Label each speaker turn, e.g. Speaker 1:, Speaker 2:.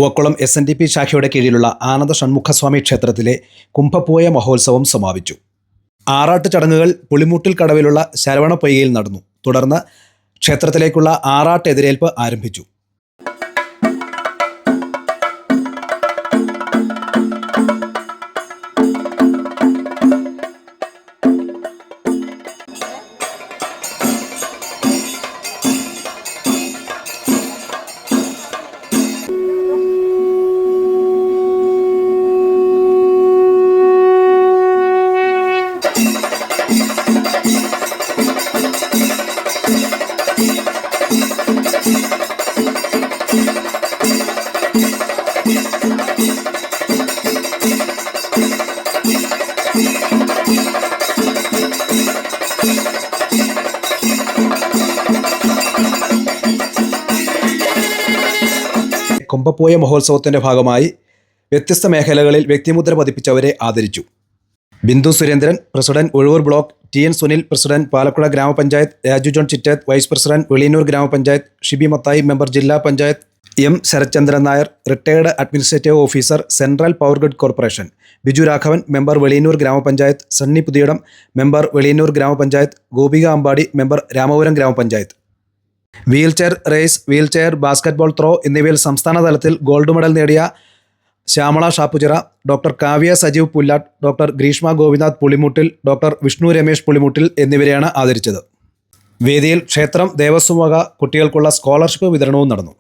Speaker 1: Poovakkulam SNDP ശാഖയുടെ കീഴിലുള്ള ആനന്ദ ഷൺമുഖസ്വാമി ക്ഷേത്രത്തിലെ കുംഭപ്പൂയ മഹോത്സവം സമാപിച്ചു. ആറാട്ട് ചടങ്ങുകൾ പുളിമൂട്ടിൽ കടവിലുള്ള ശരവണ പൊയ്കയിൽ നടന്നു. തുടർന്ന് ക്ഷേത്രത്തിലേക്കുള്ള ആറാട്ട് എതിരേൽപ്പ് ആരംഭിച്ചു. കുംഭപ്പൂയ മഹോത്സവത്തിൻ്റെ ഭാഗമായി വ്യത്യസ്ത മേഖലകളിൽ വ്യക്തിമുദ്ര പതിപ്പിച്ചവരെ ആദരിച്ചു. Bindu Surendran, president Uzhavoor block; TN Sunil, president Palakuzha Gramapanchayat; Raju John Chittethu, vice president Veliyannoor Gramapanchayat; Shibi Mathai, member Jilla Panchayat; M Sarathchandran Nair, retired administrative officer, central power grid corporation; Biju Raghavan, member Veliyannoor Gramapanchayat; Sunny Puthiyidam, member Veliyannoor ഗ്രാമപഞ്ചായത്ത്; Gopika Ambadi, member Ramapuram Gramapanchayat. Wheelchair race, wheelchair basketball throw എന്നിവയിൽ സംസ്ഥാന തലത്തിൽ ഗോൾഡ് മെഡൽ നേടിയ Shyamala Shappuchira, doctor Kavya Sajeev Pullattu, doctor Greeshma Gopinath Pulimuttil, doctor Vishnu Ramesh Pulimuttil എന്നിവരെയാണ് ആദരിച്ചത്. വേദിയിൽ ക്ഷേത്രം ദേവസ്വം വക കുട്ടികൾക്കുള്ള സ്കോളർഷിപ്പ് വിതരണവും നടന്നു.